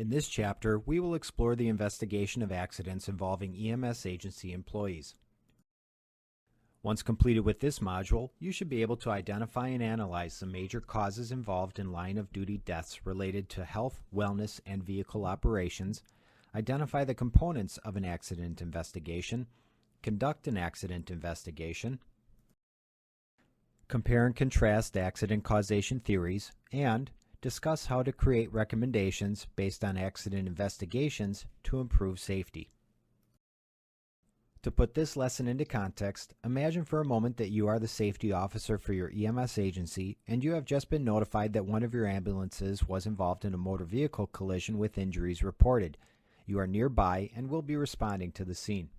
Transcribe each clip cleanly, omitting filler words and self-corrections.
In this chapter, we will explore the investigation of accidents involving EMS agency employees. Once completed with this module, you should be able to identify and analyze the major causes involved in line-of-duty deaths related to health, wellness, and vehicle operations, identify the components of an accident investigation, conduct an accident investigation, compare and contrast accident causation theories, and discuss how to create recommendations based on accident investigations to improve safety. To put this lesson into context, imagine for a moment that you are the safety officer for your EMS agency and you have just been notified that one of your ambulances was involved in a motor vehicle collision with injuries reported. You are nearby and will be responding to the scene.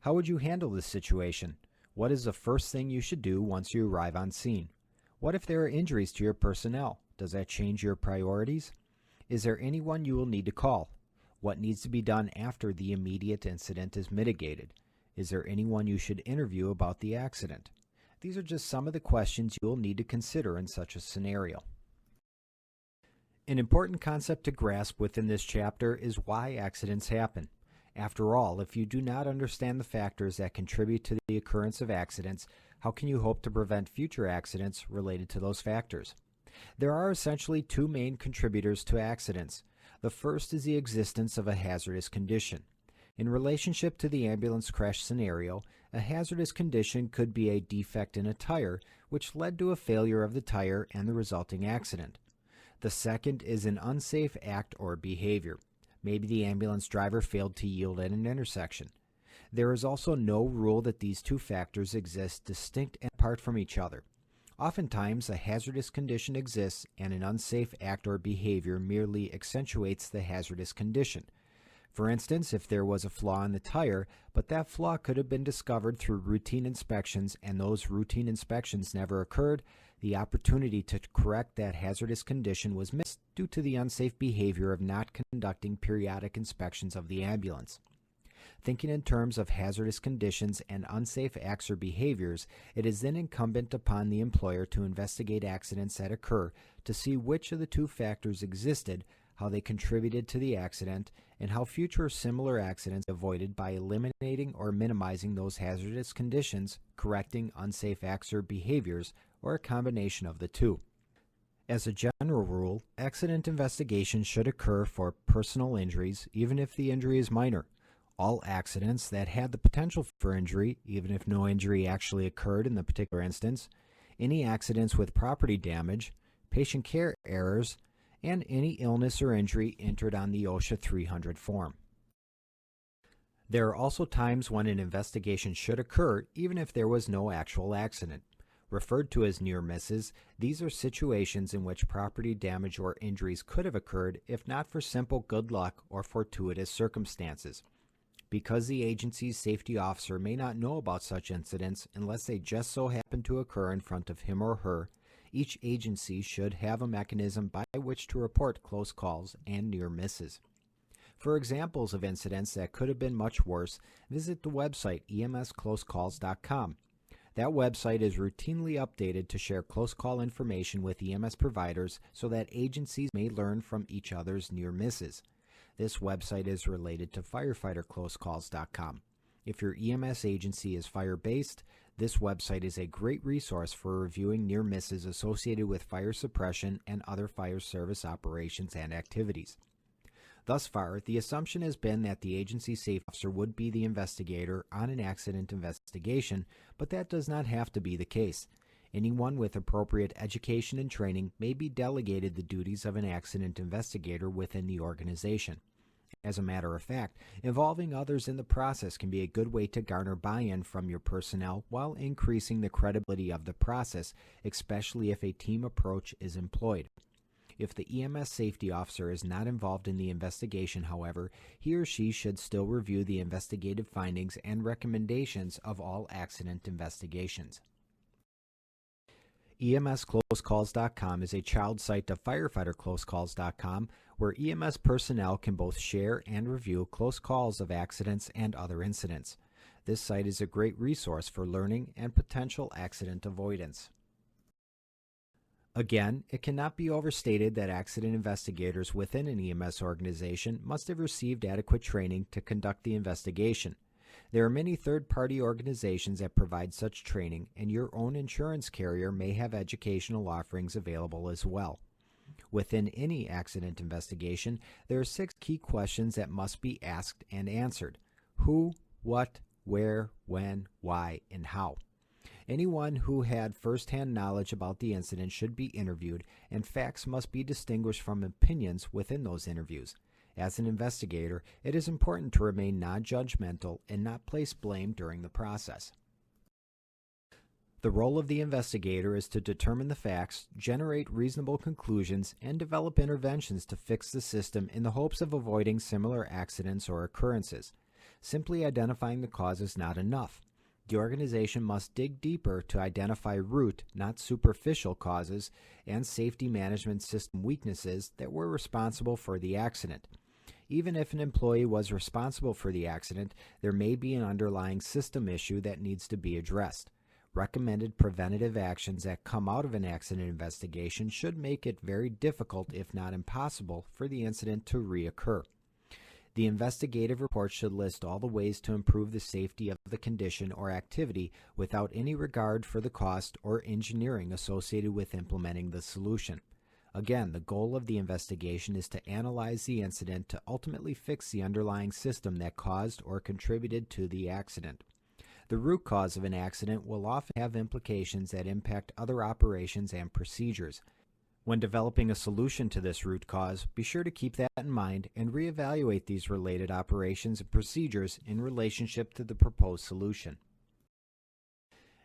How would you handle this situation? What is the first thing you should do once you arrive on scene? What if there are injuries to your personnel? Does that change your priorities? Is there anyone you will need to call? What needs to be done after the immediate incident is mitigated? Is there anyone you should interview about the accident? These are just some of the questions you will need to consider in such a scenario. An important concept to grasp within this chapter is why accidents happen. After all, if you do not understand the factors that contribute to the occurrence of accidents, how can you hope to prevent future accidents related to those factors? There are essentially two main contributors to accidents. The first is the existence of a hazardous condition. In relationship to the ambulance crash scenario, a hazardous condition could be a defect in a tire, which led to a failure of the tire and the resulting accident. The second is an unsafe act or behavior. Maybe the ambulance driver failed to yield at an intersection. There is also no rule that these two factors exist distinct and apart from each other. Oftentimes, a hazardous condition exists and an unsafe act or behavior merely accentuates the hazardous condition. For instance, if there was a flaw in the tire, but that flaw could have been discovered through routine inspections and those routine inspections never occurred, the opportunity to correct that hazardous condition was missed due to the unsafe behavior of not conducting periodic inspections of the ambulance. Thinking in terms of hazardous conditions and unsafe acts or behaviors, it is then incumbent upon the employer to investigate accidents that occur to see which of the two factors existed, how they contributed to the accident, and how future similar accidents are avoided by eliminating or minimizing those hazardous conditions, correcting unsafe acts or behaviors, or a combination of the two. As a general rule, accident investigations should occur for personal injuries, even if the injury is minor. All accidents that had the potential for injury, even if no injury actually occurred in the particular instance, any accidents with property damage, patient care errors, and any illness or injury entered on the OSHA 300 form. There are also times when an investigation should occur even if there was no actual accident. Referred to as near misses, these are situations in which property damage or injuries could have occurred if not for simple good luck or fortuitous circumstances. Because the agency's safety officer may not know about such incidents unless they just so happen to occur in front of him or her, each agency should have a mechanism by which to report close calls and near misses. For examples of incidents that could have been much worse, visit the website emsclosecalls.com. That website is routinely updated to share close call information with EMS providers so that agencies may learn from each other's near misses. This website is related to firefighterclosecalls.com. If your EMS agency is fire-based, this website is a great resource for reviewing near misses associated with fire suppression and other fire service operations and activities. Thus far, the assumption has been that the agency safety officer would be the investigator on an accident investigation, but that does not have to be the case. Anyone with appropriate education and training may be delegated the duties of an accident investigator within the organization. As a matter of fact, involving others in the process can be a good way to garner buy-in from your personnel while increasing the credibility of the process, especially if a team approach is employed. If the EMS safety officer is not involved in the investigation, however, he or she should still review the investigative findings and recommendations of all accident investigations. EMSCloseCalls.com is a child site to FirefighterCloseCalls.com where EMS personnel can both share and review close calls of accidents and other incidents. This site is a great resource for learning and potential accident avoidance. Again, it cannot be overstated that accident investigators within an EMS organization must have received adequate training to conduct the investigation. There are many third-party organizations that provide such training, and your own insurance carrier may have educational offerings available as well. Within any accident investigation, there are 6 key questions that must be asked and answered: who, what, where, when, why, and how. Anyone who had first-hand knowledge about the incident should be interviewed, and facts must be distinguished from opinions within those interviews. As an investigator, it is important to remain non-judgmental and not place blame during the process. The role of the investigator is to determine the facts, generate reasonable conclusions, and develop interventions to fix the system in the hopes of avoiding similar accidents or occurrences. Simply identifying the cause is not enough. The organization must dig deeper to identify root, not superficial causes, and safety management system weaknesses that were responsible for the accident. Even if an employee was responsible for the accident, there may be an underlying system issue that needs to be addressed. Recommended preventative actions that come out of an accident investigation should make it very difficult, if not impossible, for the incident to reoccur. The investigative report should list all the ways to improve the safety of the condition or activity without any regard for the cost or engineering associated with implementing the solution. Again, the goal of the investigation is to analyze the incident to ultimately fix the underlying system that caused or contributed to the accident. The root cause of an accident will often have implications that impact other operations and procedures. When developing a solution to this root cause, be sure to keep that in mind and reevaluate these related operations and procedures in relationship to the proposed solution.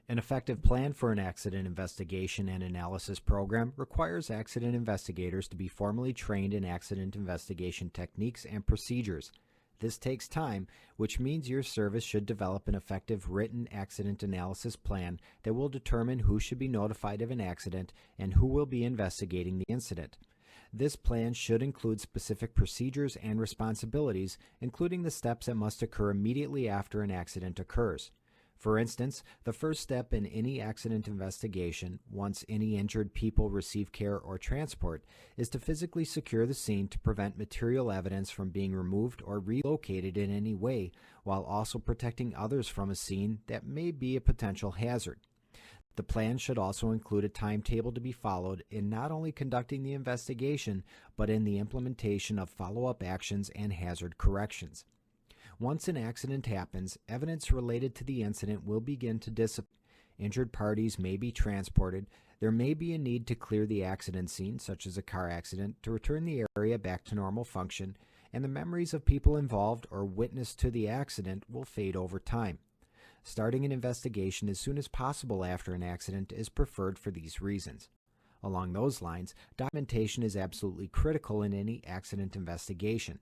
An effective plan for an accident investigation and analysis program requires accident investigators to be formally trained in accident investigation techniques and procedures. This takes time, which means your service should develop an effective written accident analysis plan that will determine who should be notified of an accident and who will be investigating the incident. This plan should include specific procedures and responsibilities, including the steps that must occur immediately after an accident occurs. For instance, the first step in any accident investigation, once any injured people receive care or transport, is to physically secure the scene to prevent material evidence from being removed or relocated in any way, while also protecting others from a scene that may be a potential hazard. The plan should also include a timetable to be followed in not only conducting the investigation, but in the implementation of follow-up actions and hazard corrections. Once an accident happens, evidence related to the incident will begin to dissipate. Injured parties may be transported. There may be a need to clear the accident scene, such as a car accident, to return the area back to normal function, and the memories of people involved or witness to the accident will fade over time. Starting an investigation as soon as possible after an accident is preferred for these reasons. Along those lines, documentation is absolutely critical in any accident investigation.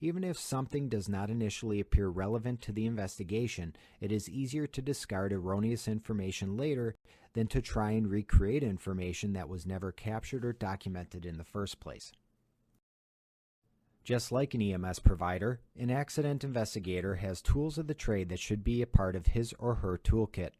Even if something does not initially appear relevant to the investigation, it is easier to discard erroneous information later than to try and recreate information that was never captured or documented in the first place. Just like an EMS provider, an accident investigator has tools of the trade that should be a part of his or her toolkit.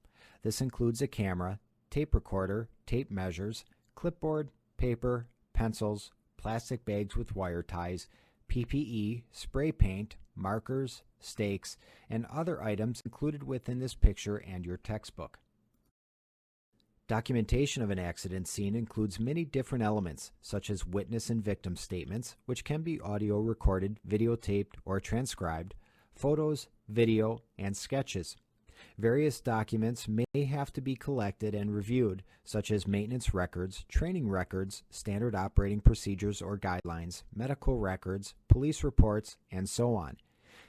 This includes a camera, tape recorder, tape measures, clipboard, paper, pencils, plastic bags with wire ties, PPE, spray paint, markers, stakes, and other items included within this picture and your textbook. Documentation of an accident scene includes many different elements, such as witness and victim statements, which can be audio recorded, videotaped, or transcribed, photos, video, and sketches. Various documents may have to be collected and reviewed, such as maintenance records, training records, standard operating procedures or guidelines, medical records, police reports, and so on.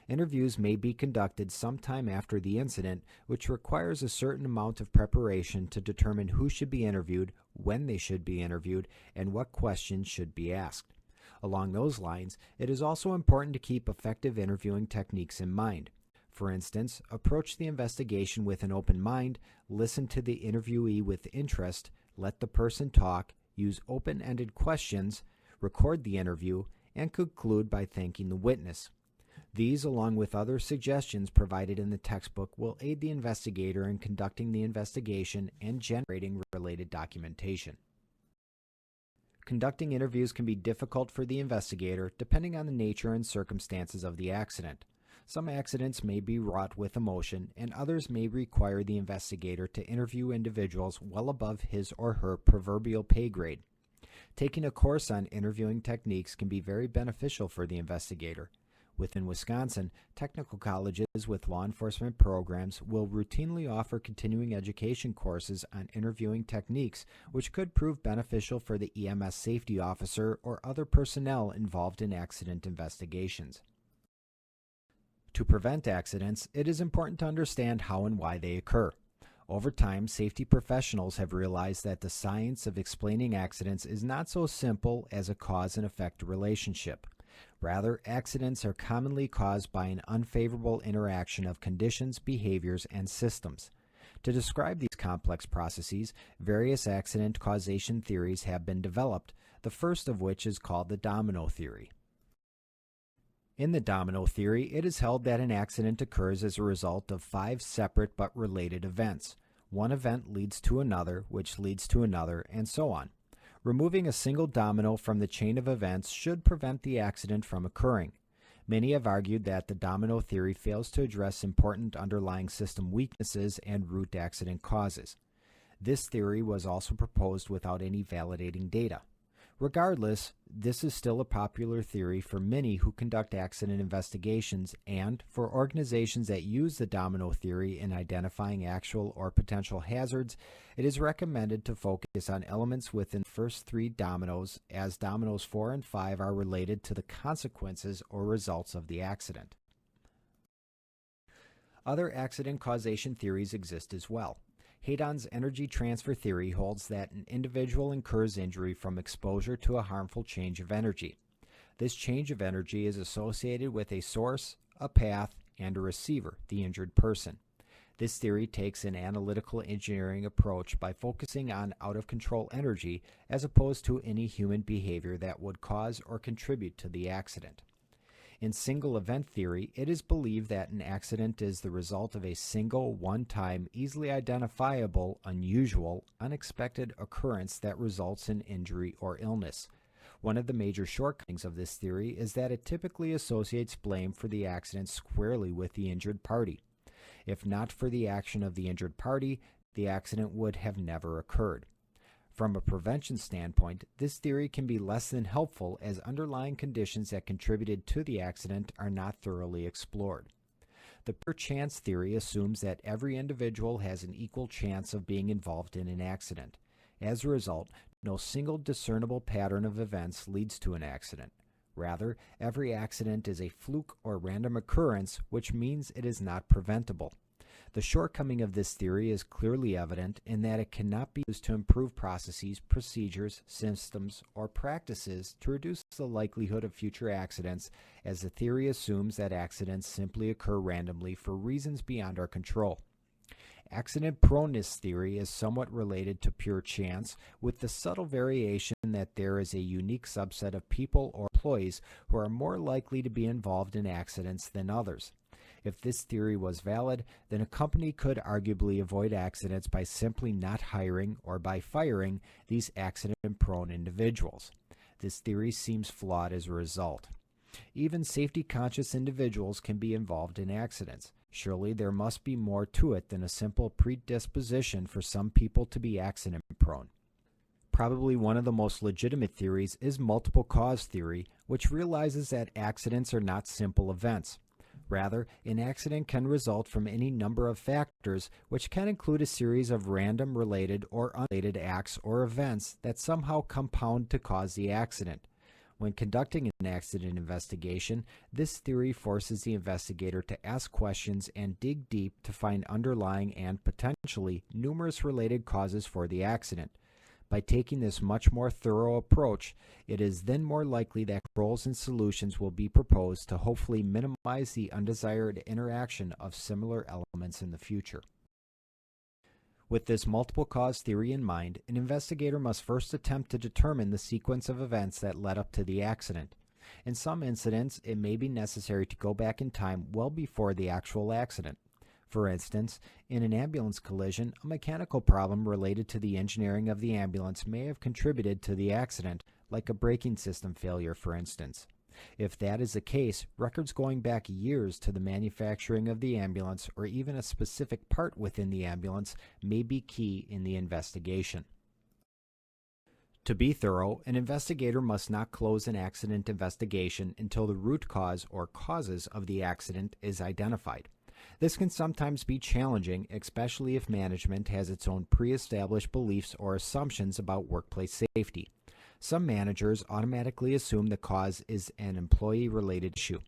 Interviews may be conducted sometime after the incident, which requires a certain amount of preparation to determine who should be interviewed, when they should be interviewed, and what questions should be asked. Along those lines, it is also important to keep effective interviewing techniques in mind. For instance, approach the investigation with an open mind, listen to the interviewee with interest, let the person talk, use open-ended questions, record the interview, and conclude by thanking the witness. These, along with other suggestions provided in the textbook, will aid the investigator in conducting the investigation and generating related documentation. Conducting interviews can be difficult for the investigator depending on the nature and circumstances of the accident. Some accidents may be wrought with emotion, and others may require the investigator to interview individuals well above his or her proverbial pay grade. Taking a course on interviewing techniques can be very beneficial for the investigator. Within Wisconsin, technical colleges with law enforcement programs will routinely offer continuing education courses on interviewing techniques, which could prove beneficial for the EMS safety officer or other personnel involved in accident investigations. To prevent accidents, it is important to understand how and why they occur. Over time, safety professionals have realized that the science of explaining accidents is not so simple as a cause and effect relationship. Rather, accidents are commonly caused by an unfavorable interaction of conditions, behaviors, and systems. To describe these complex processes, various accident causation theories have been developed, the first of which is called the domino theory. In the domino theory, it is held that an accident occurs as a result of 5 separate but related events. One event leads to another, which leads to another, and so on. Removing a single domino from the chain of events should prevent the accident from occurring. Many have argued that the domino theory fails to address important underlying system weaknesses and root accident causes. This theory was also proposed without any validating data. Regardless, this is still a popular theory for many who conduct accident investigations, and for organizations that use the domino theory in identifying actual or potential hazards, it is recommended to focus on elements within the first 3 dominoes, as dominoes 4 and 5 are related to the consequences or results of the accident. Other accident causation theories exist as well. Hadon's energy transfer theory holds that an individual incurs injury from exposure to a harmful change of energy. This change of energy is associated with a source, a path, and a receiver, the injured person. This theory takes an analytical engineering approach by focusing on out-of-control energy as opposed to any human behavior that would cause or contribute to the accident. In single event theory, it is believed that an accident is the result of a single, one-time, easily identifiable, unusual, unexpected occurrence that results in injury or illness. One of the major shortcomings of this theory is that it typically associates blame for the accident squarely with the injured party. If not for the action of the injured party, the accident would have never occurred. From a prevention standpoint, this theory can be less than helpful as underlying conditions that contributed to the accident are not thoroughly explored. The pure chance theory assumes that every individual has an equal chance of being involved in an accident. As a result, no single discernible pattern of events leads to an accident. Rather, every accident is a fluke or random occurrence, which means it is not preventable. The shortcoming of this theory is clearly evident in that it cannot be used to improve processes, procedures, systems, or practices to reduce the likelihood of future accidents, as the theory assumes that accidents simply occur randomly for reasons beyond our control. Accident proneness theory is somewhat related to pure chance, with the subtle variation that there is a unique subset of people or employees who are more likely to be involved in accidents than others. If this theory was valid, then a company could arguably avoid accidents by simply not hiring or by firing these accident-prone individuals. This theory seems flawed as a result. Even safety-conscious individuals can be involved in accidents. Surely there must be more to it than a simple predisposition for some people to be accident-prone. Probably one of the most legitimate theories is multiple cause theory, which realizes that accidents are not simple events. Rather, an accident can result from any number of factors, which can include a series of random related or unrelated acts or events that somehow compound to cause the accident. When conducting an accident investigation, this theory forces the investigator to ask questions and dig deep to find underlying and potentially numerous related causes for the accident. By taking this much more thorough approach, it is then more likely that controls and solutions will be proposed to hopefully minimize the undesired interaction of similar elements in the future. With this multiple cause theory in mind, an investigator must first attempt to determine the sequence of events that led up to the accident. In some incidents, it may be necessary to go back in time well before the actual accident. For instance, in an ambulance collision, a mechanical problem related to the engineering of the ambulance may have contributed to the accident, like a braking system failure, for instance. If that is the case, records going back years to the manufacturing of the ambulance or even a specific part within the ambulance may be key in the investigation. To be thorough, an investigator must not close an accident investigation until the root cause or causes of the accident is identified. This can sometimes be challenging, especially if management has its own pre-established beliefs or assumptions about workplace safety. Some managers automatically assume the cause is an employee-related issue.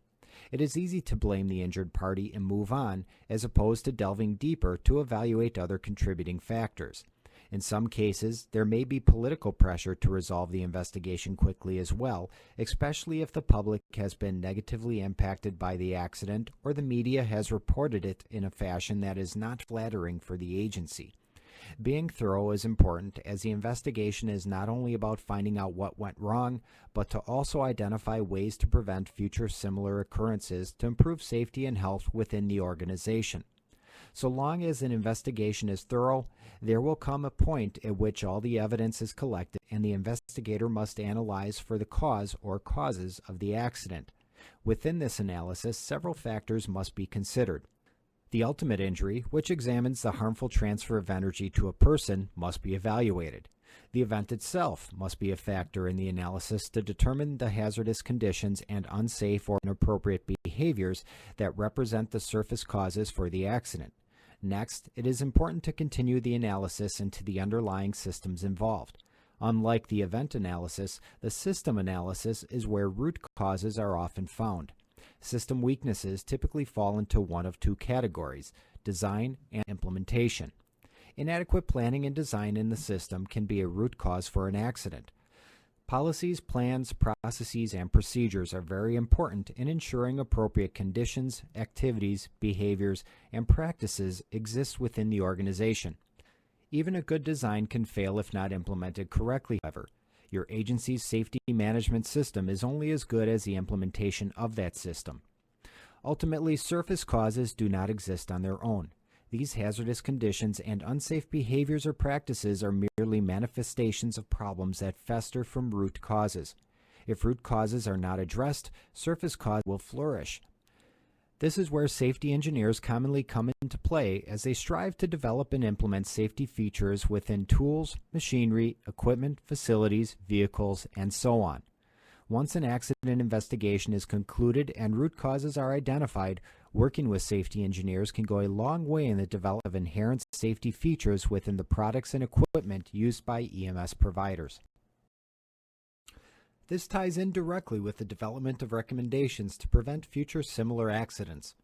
It is easy to blame the injured party and move on, as opposed to delving deeper to evaluate other contributing factors. In some cases, there may be political pressure to resolve the investigation quickly as well, especially if the public has been negatively impacted by the accident or the media has reported it in a fashion that is not flattering for the agency. Being thorough is important, as the investigation is not only about finding out what went wrong, but to also identify ways to prevent future similar occurrences to improve safety and health within the organization. So long as an investigation is thorough, there will come a point at which all the evidence is collected and the investigator must analyze for the cause or causes of the accident. Within this analysis, several factors must be considered. The ultimate injury, which examines the harmful transfer of energy to a person, must be evaluated. The event itself must be a factor in the analysis to determine the hazardous conditions and unsafe or inappropriate behaviors that represent the surface causes for the accident. Next, it is important to continue the analysis into the underlying systems involved. Unlike the event analysis, the system analysis is where root causes are often found. System weaknesses typically fall into one of two categories: design and implementation. Inadequate planning and design in the system can be a root cause for an accident. Policies, plans, processes, and procedures are very important in ensuring appropriate conditions, activities, behaviors, and practices exist within the organization. Even a good design can fail if not implemented correctly, however. Your agency's safety management system is only as good as the implementation of that system. Ultimately, surface causes do not exist on their own. These hazardous conditions and unsafe behaviors or practices are merely manifestations of problems that fester from root causes. If root causes are not addressed, surface causes will flourish. This is where safety engineers commonly come into play as they strive to develop and implement safety features within tools, machinery, equipment, facilities, vehicles, and so on. Once an accident investigation is concluded and root causes are identified, working with safety engineers can go a long way in the development of inherent safety features within the products and equipment used by EMS providers. This ties in directly with the development of recommendations to prevent future similar accidents.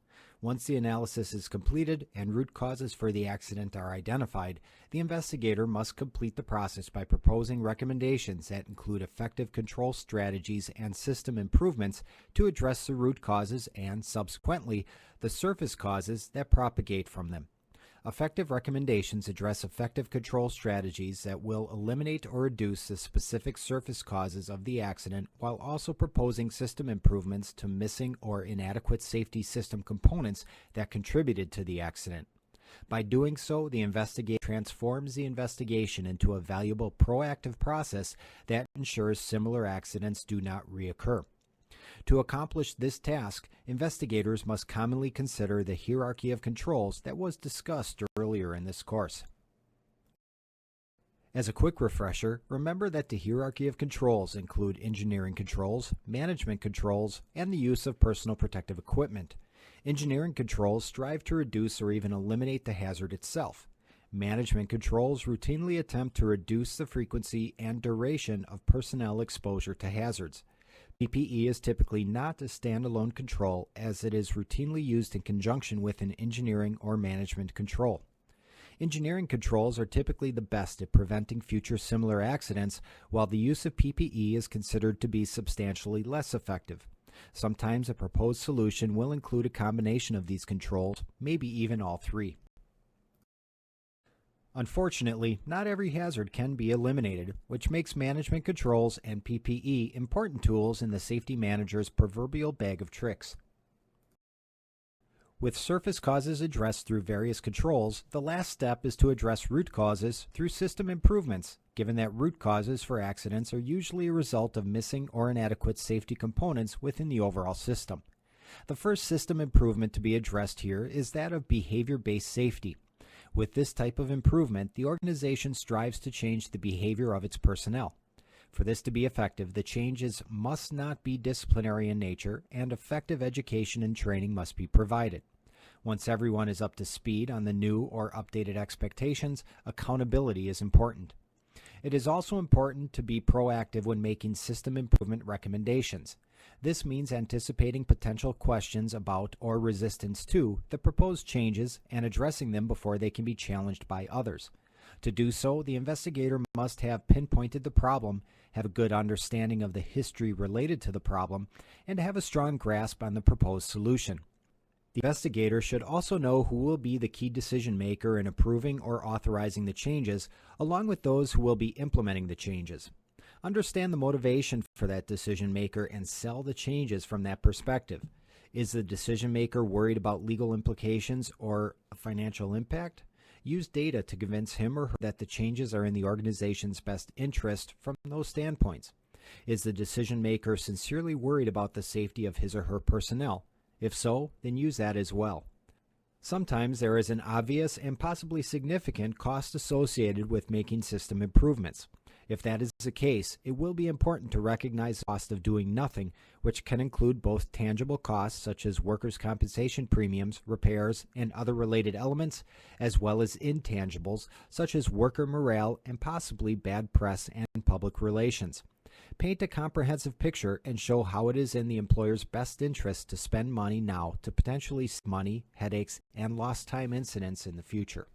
Once the analysis is completed and root causes for the accident are identified, the investigator must complete the process by proposing recommendations that include effective control strategies and system improvements to address the root causes and, subsequently, the surface causes that propagate from them. Effective recommendations address effective control strategies that will eliminate or reduce the specific surface causes of the accident, while also proposing system improvements to missing or inadequate safety system components that contributed to the accident. By doing so, the investigator transforms the investigation into a valuable proactive process that ensures similar accidents do not reoccur. To accomplish this task, investigators must commonly consider the hierarchy of controls that was discussed earlier in this course. As a quick refresher, remember that the hierarchy of controls include engineering controls, management controls, and the use of personal protective equipment. Engineering controls strive to reduce or even eliminate the hazard itself. Management controls routinely attempt to reduce the frequency and duration of personnel exposure to hazards. PPE is typically not a standalone control, as it is routinely used in conjunction with an engineering or management control. Engineering controls are typically the best at preventing future similar accidents, while the use of PPE is considered to be substantially less effective. Sometimes a proposed solution will include a combination of these controls, maybe even all three. Unfortunately, not every hazard can be eliminated, which makes management controls and PPE important tools in the safety manager's proverbial bag of tricks. With surface causes addressed through various controls, the last step is to address root causes through system improvements, given that root causes for accidents are usually a result of missing or inadequate safety components within the overall system. The first system improvement to be addressed here is that of behavior-based safety. With this type of improvement, the organization strives to change the behavior of its personnel. For this to be effective, the changes must not be disciplinary in nature, and effective education and training must be provided. Once everyone is up to speed on the new or updated expectations, accountability is important. It is also important to be proactive when making system improvement recommendations. This means anticipating potential questions about or resistance to the proposed changes and addressing them before they can be challenged by others. To do so, the investigator must have pinpointed the problem, have a good understanding of the history related to the problem, and have a strong grasp on the proposed solution. The investigator should also know who will be the key decision maker in approving or authorizing the changes, along with those who will be implementing the changes. Understand the motivation for that decision maker and sell the changes from that perspective. Is the decision maker worried about legal implications or financial impact? Use data to convince him or her that the changes are in the organization's best interest from those standpoints. Is the decision maker sincerely worried about the safety of his or her personnel? If so, then use that as well. Sometimes there is an obvious and possibly significant cost associated with making system improvements. If that is the case, it will be important to recognize the cost of doing nothing, which can include both tangible costs such as workers' compensation premiums, repairs, and other related elements, as well as intangibles such as worker morale and possibly bad press and public relations. Paint a comprehensive picture and show how it is in the employer's best interest to spend money now to potentially save money, headaches, and lost time incidents in the future.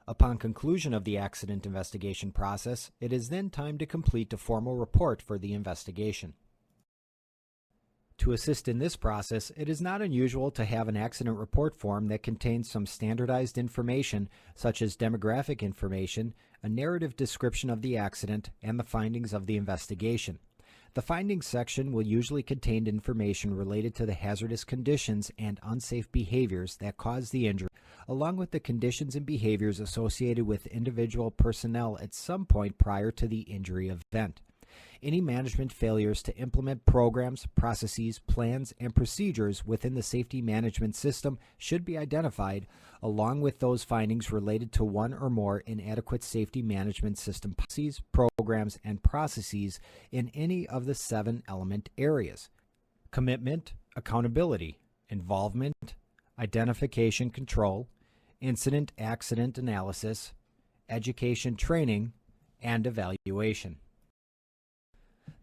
Upon conclusion of the accident investigation process, it is then time to complete a formal report for the investigation. To assist in this process, it is not unusual to have an accident report form that contains some standardized information such as demographic information, a narrative description of the accident, and the findings of the investigation. The findings section will usually contain information related to the hazardous conditions and unsafe behaviors that caused the injury, along with the conditions and behaviors associated with individual personnel at some point prior to the injury event. Any management failures to implement programs, processes, plans, and procedures within the safety management system should be identified, along with those findings related to one or more inadequate safety management system policies, programs, and processes in any of the 7 element areas: commitment, accountability, involvement, identification control, incident accident analysis, education training, and evaluation.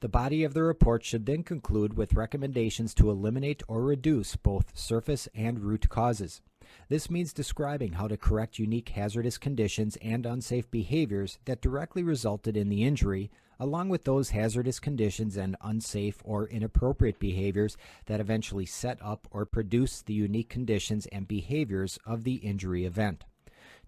The body of the report should then conclude with recommendations to eliminate or reduce both surface and root causes. This means describing how to correct unique hazardous conditions and unsafe behaviors that directly resulted in the injury, along with those hazardous conditions and unsafe or inappropriate behaviors that eventually set up or produce the unique conditions and behaviors of the injury event.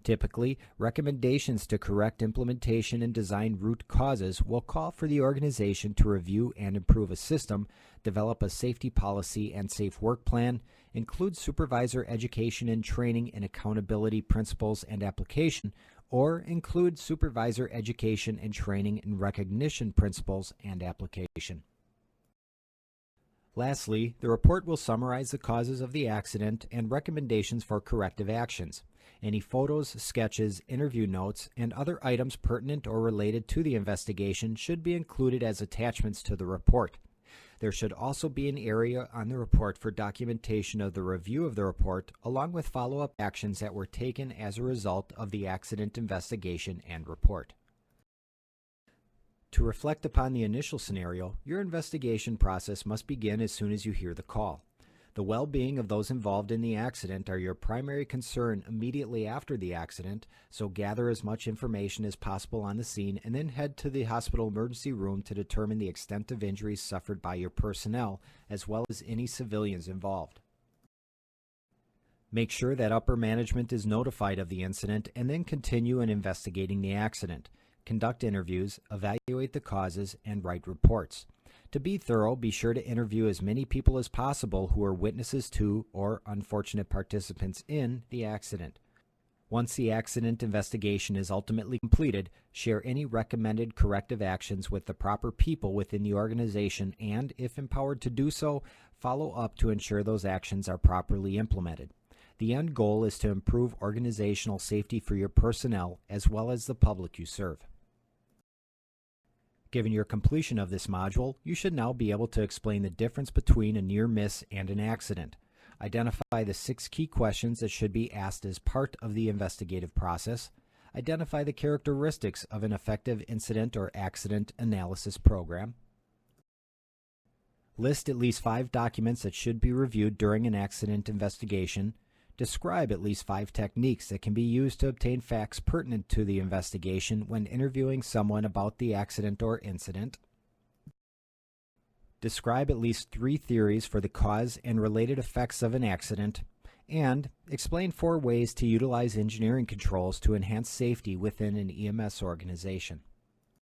Typically, recommendations to correct implementation and design root causes will call for the organization to review and improve a system, develop a safety policy and safe work plan, include supervisor education and training in accountability principles and application, or include supervisor education and training in recognition principles and application. Lastly, the report will summarize the causes of the accident and recommendations for corrective actions. Any photos, sketches, interview notes, and other items pertinent or related to the investigation should be included as attachments to the report. There should also be an area on the report for documentation of the review of the report, along with follow-up actions that were taken as a result of the accident investigation and report. To reflect upon the initial scenario, your investigation process must begin as soon as you hear the call. The well-being of those involved in the accident are your primary concern immediately after the accident, so gather as much information as possible on the scene and then head to the hospital emergency room to determine the extent of injuries suffered by your personnel, as well as any civilians involved. Make sure that upper management is notified of the incident and then continue in investigating the accident. Conduct interviews, evaluate the causes, and write reports. To be thorough, be sure to interview as many people as possible who are witnesses to or unfortunate participants in the accident. Once the accident investigation is ultimately completed, share any recommended corrective actions with the proper people within the organization and, if empowered to do so, follow up to ensure those actions are properly implemented. The end goal is to improve organizational safety for your personnel as well as the public you serve. Given your completion of this module, you should now be able to explain the difference between a near miss and an accident. Identify the 6 key questions that should be asked as part of the investigative process. Identify the characteristics of an effective incident or accident analysis program. List at least 5 documents that should be reviewed during an accident investigation. Describe at least 5 techniques that can be used to obtain facts pertinent to the investigation when interviewing someone about the accident or incident. Describe at least 3 theories for the cause and related effects of an accident, and explain 4 ways to utilize engineering controls to enhance safety within an EMS organization.